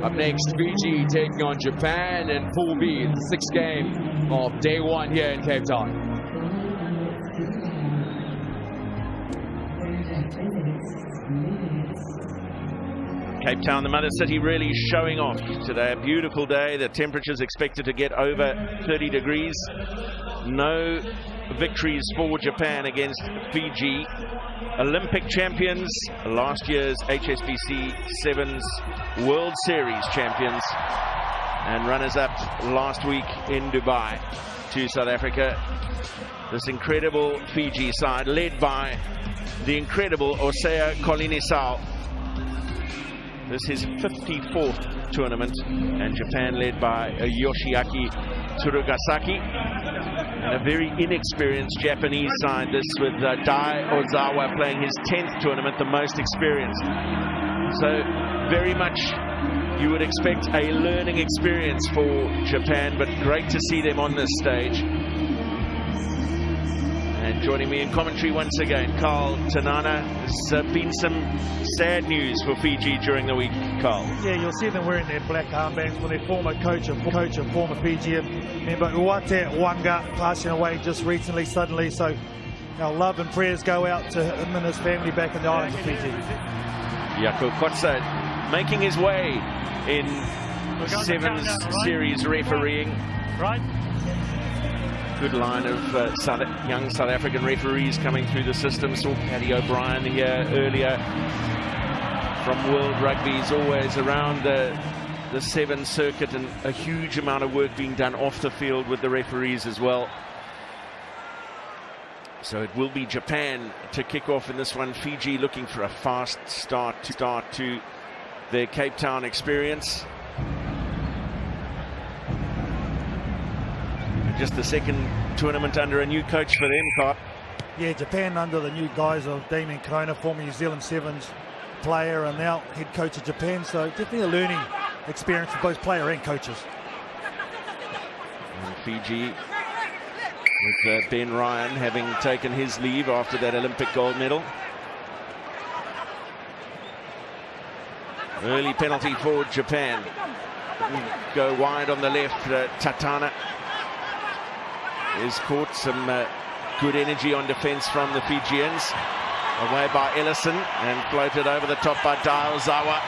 Up next, Fiji taking on Japan in Pool B, the sixth game of day one here in Cape Town. Cape Town, the mother city, really showing off today. A beautiful day. The temperature's expected to get over 30 degrees. No victories for Japan against Fiji. Olympic champions, last year's HSBC Sevens World Series champions, and runners-up last week in Dubai to South Africa. This incredible Fiji side led by the incredible Osea Kolinisau. This is his 54th tournament, and Japan led by Yoshiaki Tsurugasaki. And a very inexperienced Japanese side, this with Dai Ozawa playing his 10th tournament, the most experienced. So very much you would expect a learning experience for Japan, but great to see them on this stage. And joining me in commentary once again, Carl Tanana. There's been some sad news for Fiji during the week, Carl. Yeah, you'll see them wearing their black armbands when their former coach and former Fijian member Uate Wanga passing away just recently, suddenly. So our love and prayers go out to him and his family back in the islands of Fiji. Jaco Kotze making his way in Sevens series refereeing. Right. Good line of young South African referees coming through the system. Saw Paddy O'Brien here earlier from World Rugby. He's always around the Sevens circuit, and a huge amount of work being done off the field with the referees as well. So it will be Japan to kick off in this one. Fiji looking for a fast start to their Cape Town experience. Just the second tournament under a new coach for them, Carl. Yeah, Japan under the new guise of Damien Kona, former New Zealand Sevens player and now head coach of Japan. So definitely a learning experience for both player and coaches. And Fiji, with Ben Ryan having taken his leave after that Olympic gold medal. Early penalty for Japan. Go wide on the left, Tatana. Is caught some good energy on defense from the Fijians. Away by Ellison and floated over the top by Dai Ozawa.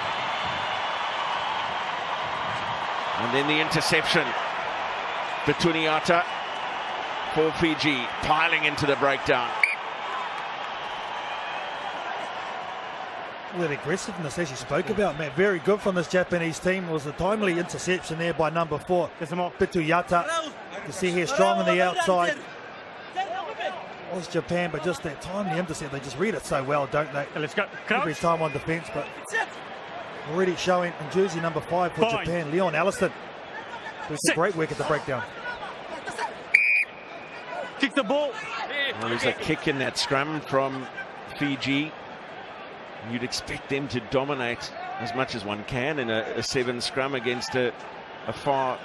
And then the interception. Betuniata for Fiji, piling into the breakdown. Well, the aggressiveness, as you spoke about, Matt, very good from this Japanese team. It was a timely interception there by number 4, Betuniata. You see here, strong on the outside was Japan, but just that timely intercept, they just read it so well, don't they? Let's go. Every time on defence, but already showing in jersey number 5 for Japan, Leon Alliston. Doing some great work at the breakdown. Kick the ball. Well, there's a kick in that scrum from Fiji. You'd expect them to dominate as much as one can in a 7 scrum against a far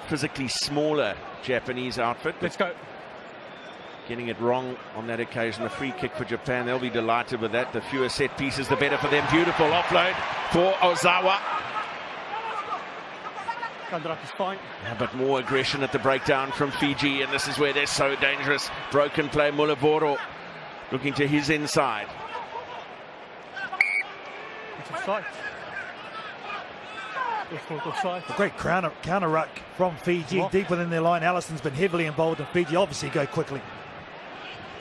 physically smaller Japanese outfit. Let's go. Getting it wrong on that occasion. A free kick for Japan. They'll be delighted with that. The fewer set pieces, the better for them. Beautiful offload for Ozawa. Is fine. But more aggression at the breakdown from Fiji, and this is where they're so dangerous. Broken play, Mulavoro looking to his inside. A great counter ruck from Fiji, deep within their line. Allison's been heavily involved in Fiji, obviously go quickly.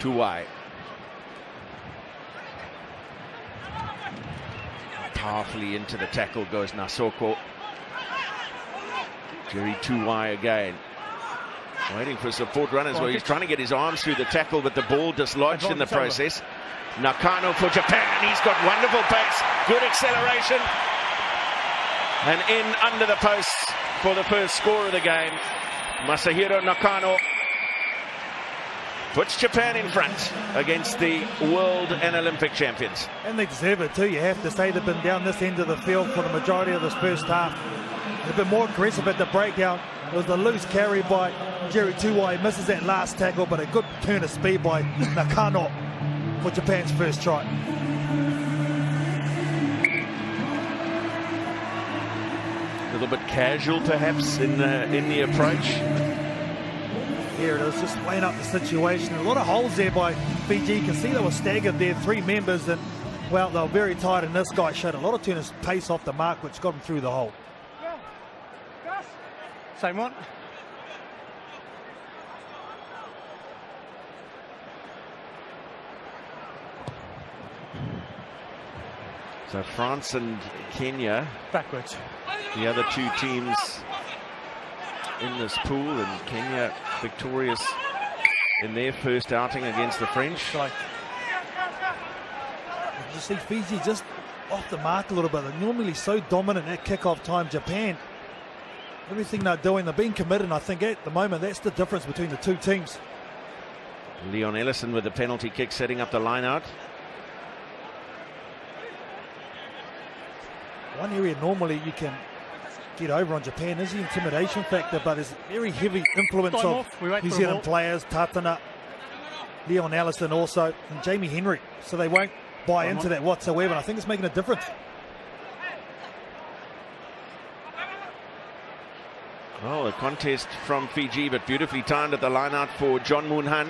Tuwai. Powerfully into the tackle goes Nasoko. Jerry Tuwai again. Waiting for support runners. Well, he's trying to get his arms through the tackle, but the ball dislodged in the process. Nakano for Japan. He's got wonderful pace. Good acceleration. And in under the posts for the first score of the game. Masahiro Nakano puts Japan in front against the world and Olympic champions. And they deserve it too, you have to say. They've been down this end of the field for the majority of this first half. They've been more aggressive at the breakdown. It was the loose carry by Jerry Tuwai. He misses that last tackle, but a good turn of speed by Nakano for Japan's first try. little bit casual, perhaps, in the approach. Here it is, just weighing up the situation. A lot of holes there by Fiji. You can see they were staggered there, 3 members, and, well, they were very tight, and this guy showed a lot of tennis pace off the mark, which got him through the hole. Same one. So France and Kenya, Backwards. the other 2 teams in this pool, and Kenya victorious in their first outing against the French. You see Fiji just off the mark a little bit. They're normally so dominant at kickoff time. Japan, everything they're doing, they're being committed, and I think at the moment that's the difference between the 2 teams. Leon Ellison with the penalty kick setting up the line out. One area normally you can get over on Japan is the intimidation factor, but there's very heavy influence of New Zealand players, Tatana, Leon Ellison also, and Jamie Henry, so they won't buy into that whatsoever, and I think it's making a difference. Oh, a contest from Fiji, but beautifully timed at the line out for John Moonhan.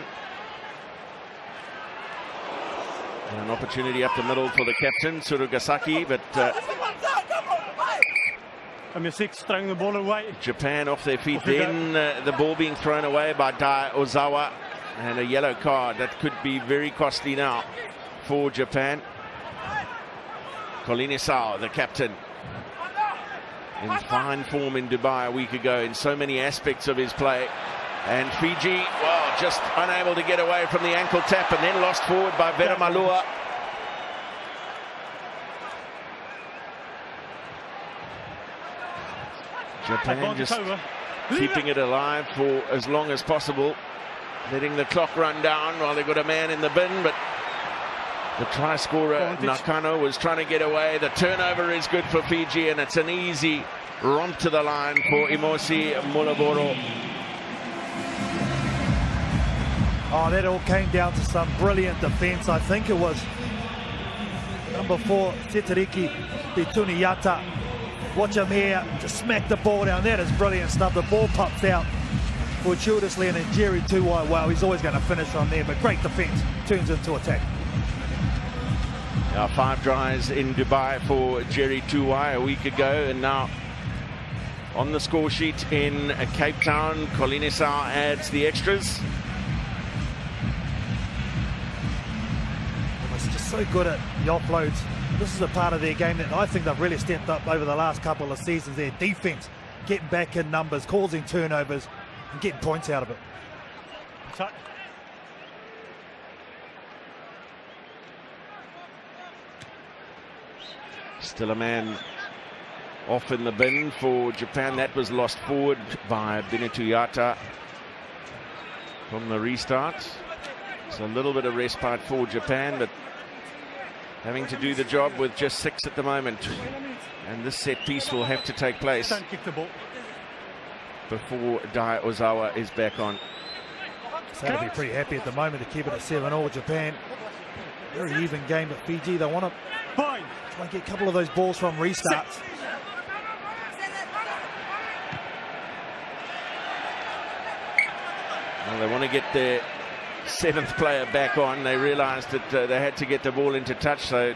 And an opportunity up the middle for the captain, Surugasaki, but Number 6 throwing the ball away. Japan off their feet. Then the ball being thrown away by Dai Ozawa, and a yellow card that could be very costly now for Japan. Colin Isao, the captain, in fine form in Dubai a week ago in so many aspects of his play. And Fiji, well, just unable to get away from the ankle tap, and then lost forward by Vera Malua. Japan just keeping it alive for as long as possible, letting the clock run down while they've got a man in the bin, but the try scorer Nakano was trying to get away. The turnover is good for Fiji, and it's an easy romp to the line for Imosi Mulaboro. Oh, that all came down to some brilliant defence. I think it was number 4, Teteriki Pituniata. Watch him here, just smack the ball down. That is brilliant stuff. The ball pops out fortuitously, and then Jerry Tuwai, wow, he's always going to finish from there, but great defence, turns into attack. 5 tries in Dubai for Jerry Tuwai a week ago, and now on the score sheet in Cape Town, Colin Isao adds the extras. It's just so good at the offloads. This is a part of their game that I think they've really stepped up over the last couple of seasons. Their defence, getting back in numbers, causing turnovers, and getting points out of it. Still a man off in the bin for Japan. That was lost forward by Binetuyata from the restart. It's a little bit of respite for Japan, but having to do the job with just 6 at the moment. And this set piece will have to take place before Dai Ozawa is back on. So they'll be pretty happy at the moment to keep it at 7-all. Japan, very even game, but Fiji, they want to try and get a couple of those balls from restarts. Well, they want to get their 7th player back on. They realized that they had to get the ball into touch, so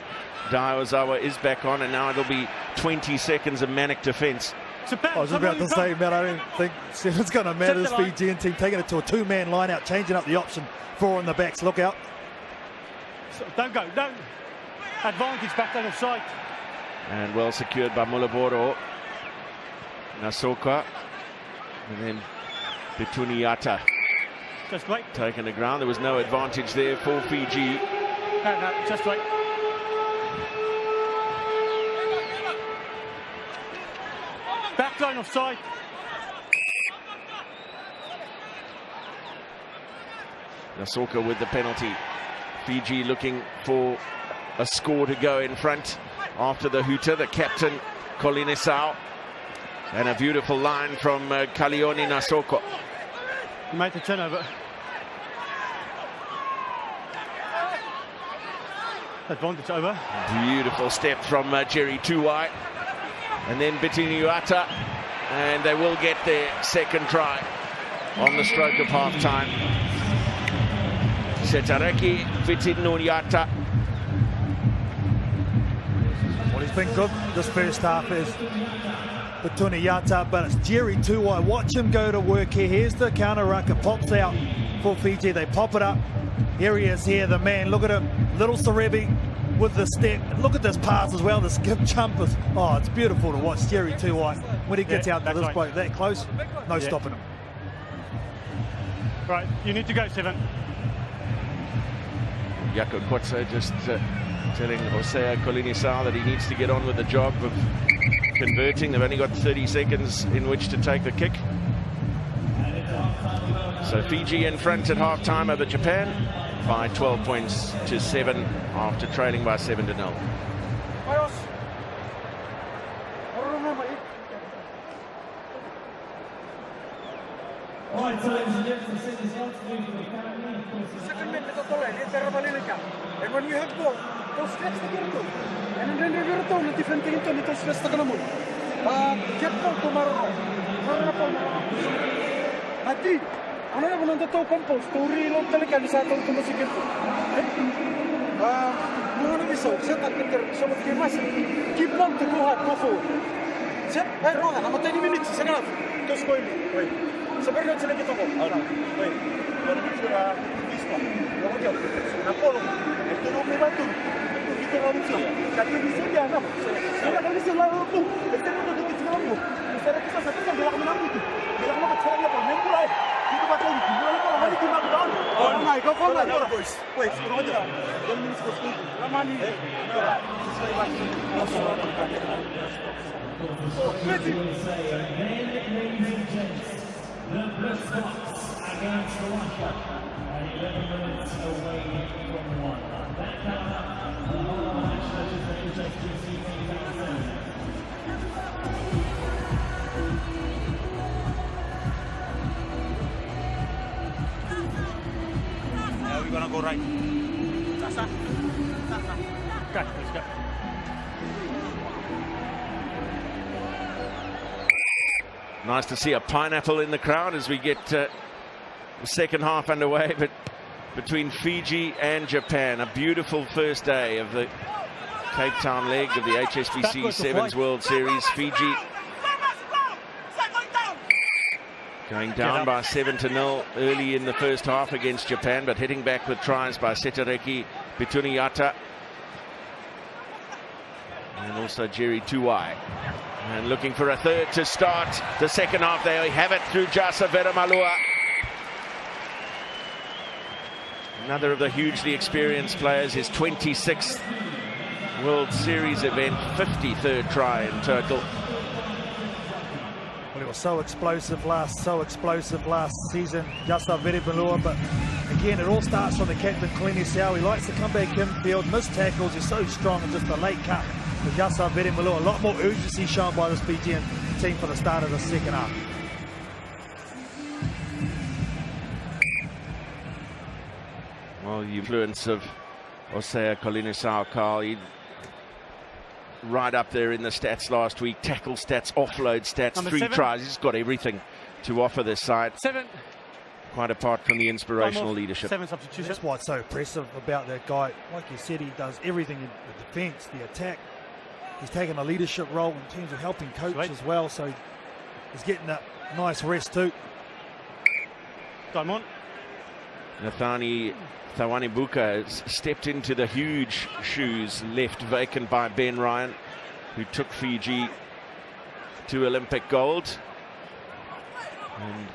Dai Ozawa is back on, and now it'll be 20 seconds of manic defense. I was about to say, man, I don't think 7's going to matter. This Fijian team taking it to a 2-man line out, changing up the option. 4 on the backs, look out. Don't go, don't. Advantage back on the side. And well secured by Mulaboro. Nasoka. And then Pituniata. Just wait. Taking the ground. There was no advantage there for Fiji. No, just wait. Back line offside. Nasoka with the penalty. Fiji looking for a score to go in front after the hooter. The captain, Colin Isao. And a beautiful line from Kalioni Nasoka. He made the turnover. Advantage over. Beautiful step from Jerry Tuwai. And then Bitiniuata, and they will get their second try on the stroke of half-time. Setareki, Bitiniuata. Well, he's been good this first half is Bitiniuata, but it's Jerry Tuwai. Watch him go to work here. Here's the counter ruck. It pops out for Fiji. They pop it up. Here he is here, the man. Look at him. Little Serebi with the step. Look at this pass as well. The skip jumpers. Oh, it's beautiful to watch Jerry Tuwai when he gets out to this bloke that close. No stopping him. Right, you need to go, 7. Jaco Kotze just telling Hosea Kolinisau that he needs to get on with the job of converting. They've only got 30 seconds in which to take the kick. So Fiji in front at half-time over Japan by 12 points to 7 after trailing by 7-0. And when you have goal, go stretch the goal. And then you return the different thing to the stretch the goal. Capetown tomorrow. Mati, ano na mo to compose? Story long talaga ni sa atong tumasikip. Mga nang iso, set at sa mga kimas. Keep on to go hard, go forward. Set, roga, namatay ni minutes sa ganap. To score ni. Wait. Sabar na sila kita ko. Wait. Pero sila listo. Ako diyan. Napolo. Ito no may bato. Ito dito na rin siya. Kasi bisa dia na. Sila kami sila po. Ito mo dito sa mo. Sila kita sa kita bila kami namin. Bila kami sa niya po. Memulai. Dito ba tayo? Bila ko mali di magdaan. Oh my god, go my boys. Wait, go diyan. Don't miss the speed. Ramani. The Blue Spots against Russia at 11 minutes away from 1. That comes up a lot of match that is the HSBC 2000. Now we're gonna go right. Sasa. Okay, let's go. Nice to see a pineapple in the crowd as we get the second half underway, but between Fiji and Japan, a beautiful first day of the Cape Town leg of the HSBC Sevens World Series. Fiji going down by 7-0 early in the first half against Japan, but hitting back with tries by Setareki, Bituniuata, and also Jerry Tuwai. And looking for a third to start the second half. They have it through Jasa Veramalua. Another of the hugely experienced players, his 26th World Series event, 53rd try in total. Well, it was so explosive last season, Jasa Veramalua, but again, it all starts from the captain, Kolinisau. He likes to come back infield, miss tackles, he's so strong, and just a late cut. With Jasa Veramalua, a lot more urgency shown by this Fijian team for the start of the second half. Well, the influence of Hosea Kolinisau, Carl, right up there in the stats last week. Tackle stats, offload stats, Number 3 7. tries. He's got everything to offer this side. 7. Quite apart from the inspirational leadership. 7 substitution. That's what's so impressive about that guy. Like you said, he does everything in the defence, the attack. He's taken a leadership role in terms of helping coach as well, so he's getting a nice rest too. Diamond. Nathani Thawanibuka has stepped into the huge shoes left vacant by Ben Ryan, who took Fiji to Olympic gold. And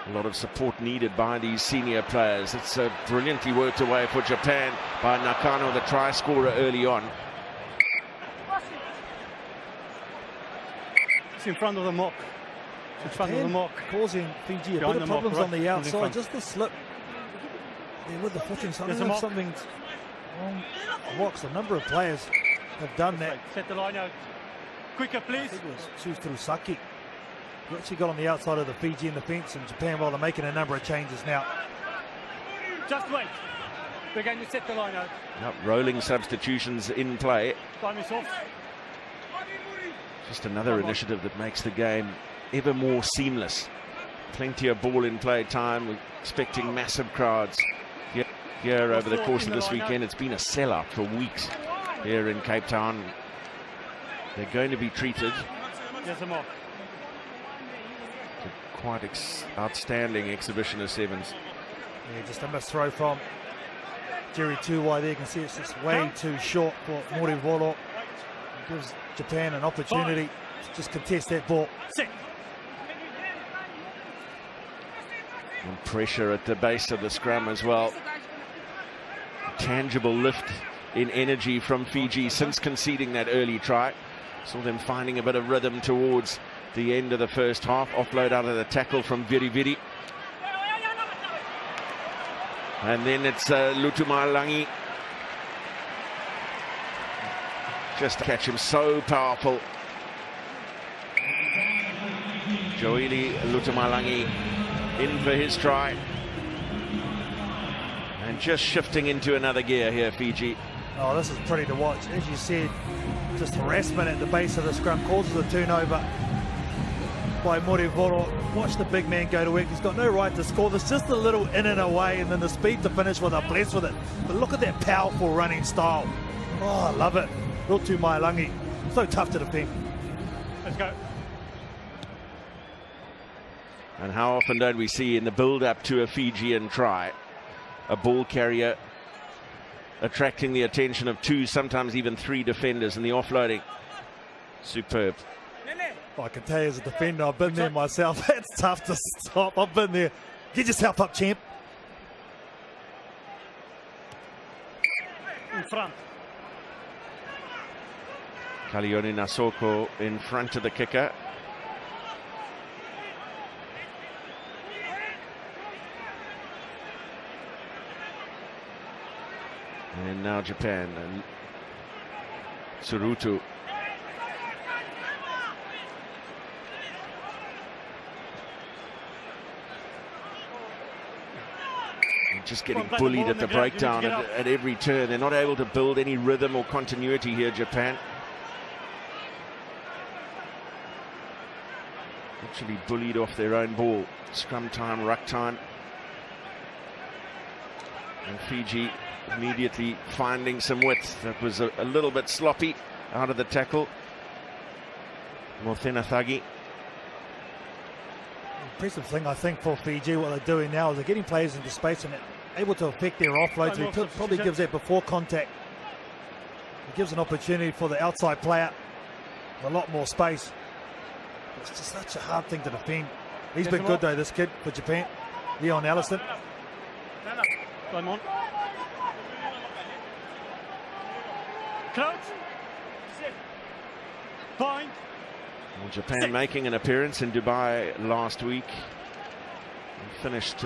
a lot of support needed by these senior players. It's brilliantly worked away for Japan by Nakano, the try scorer early on. It's in front of the mock. It's in front of the mock. Causing Fiji a bit of problems on the outside. Just the slip there with the footing. So I don't know if something's wrong. Rocks. A number of players have done that. Set the line out. Quicker, please. It was through Saki. He actually got on the outside of the Fijian defence, and Japan, while they're making a number of changes now. Just wait. We're going to set the line out. Yep, rolling substitutions in play. Time is off. Just another initiative that makes the game ever more seamless. Plenty of ball in play time. We're expecting massive crowds here over the course of this weekend. It's been a sellout for weeks here in Cape Town. They're going to be treated to quite outstanding exhibition of sevens. Yeah, just a missed throw from Jerry Tuwai there. You can see it's just way too short for Mori Volo. It gives Japan an opportunity to just contest that ball. And pressure at the base of the scrum as well. A tangible lift in energy from Fiji since conceding that early try. Saw them finding a bit of rhythm towards the end of the first half. Offload out of the tackle from Viri Viri. And then it's Lutumalangi. Just to catch him, so powerful. Joeli Lutumalangi in for his try. And just shifting into another gear here, Fiji. Oh, this is pretty to watch. As you said, just harassment at the base of the scrum causes a turnover by Mori Voro. Watch the big man go to work. He's got no right to score. There's just a little in and away, and then the speed to finish with a bless with it. But look at that powerful running style. Oh, I love it. Rotu Mailangi. So tough to defend. Let's go. And how often don't we see in the build-up to a Fijian try, a ball carrier attracting the attention of 2, sometimes even 3 defenders, and the offloading. Superb. I can tell you as a defender, I've been there myself. It's tough to stop. I've been there. Get yourself up, champ. In front. Kalioni Nasoko in front of the kicker. And now Japan and Tsurutu. Just getting bullied at the breakdown at every turn. They're not able to build any rhythm or continuity here, Japan. Actually bullied off their own ball. Scrum time, ruck time. And Fiji immediately finding some width. That was a little bit sloppy out of the tackle. Mothena Thagi. Impressive thing, I think, for Fiji, what they're doing now is they're getting players into space and able to affect their offloads. It probably gives that before contact. It gives an opportunity for the outside player with a lot more space. It's just such a hard thing to defend. He's been good, though, this kid, for Japan. Leon Allison. Come on. Crouch. Point. Well, Japan making an appearance in Dubai last week. And finished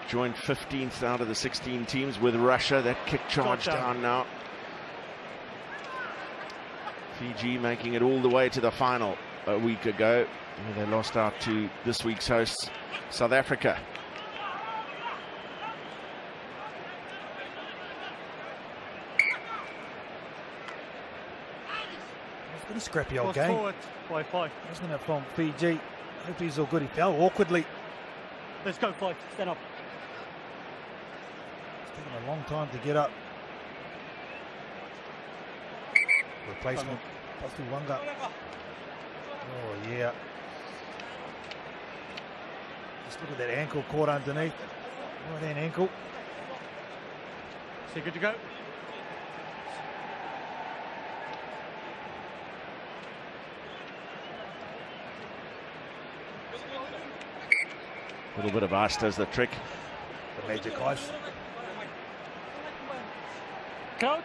joined 15th out of the 16 teams with Russia. That kick charge down now. Fiji making it all the way to the final a week ago. They lost out to this week's hosts, South Africa. It's been a scrappy old game. Forward. 5-5. Wasn't it from Fiji? Hope he's all good. He fell awkwardly. Let's go, 5. Stand up. It's taken a long time to get up. Replacement. Pastu Wanga. Oh, yeah. Just look at that ankle caught underneath. Right hand ankle. So good to go. A little bit of ice does the trick. The magic ice. Coach.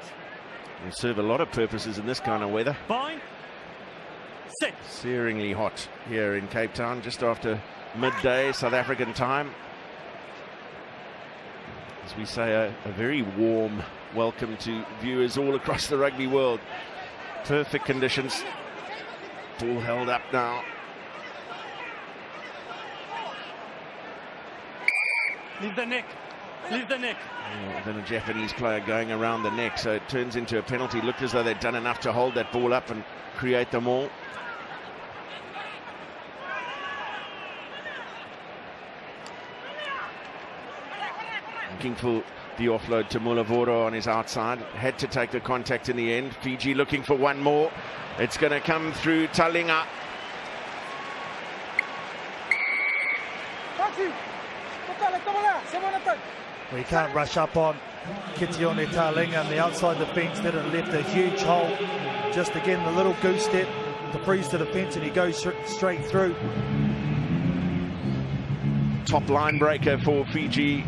Will serve a lot of purposes in this kind of weather. Fine. 6. Searingly hot here in Cape Town, just after midday South African time. As we say, a very warm welcome to viewers all across the rugby world. Perfect conditions. Ball held up now. Leave the neck. Leave the neck. Then a Japanese player going around the neck, so it turns into a penalty. Looked as though they'd done enough to hold that ball up and create the maul. Looking for the offload to Mulavoro on his outside. Had to take the contact in the end. Fiji looking for one more. It's going to come through Talinga. We can't rush up on Kitione Talinga on the outside the fence. That it left a huge hole. Just again, the little goose step to freeze to the fence, and he goes straight through. Top line breaker for Fiji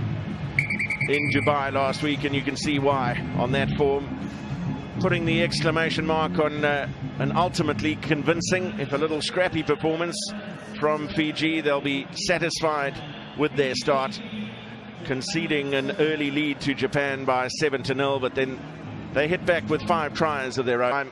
in Dubai last week, and you can see why on that form. Putting the exclamation mark on an ultimately convincing, if a little scrappy performance from Fiji. They'll be satisfied with their start, conceding an early lead to Japan by 7-0, but then they hit back with 5 tries of their own.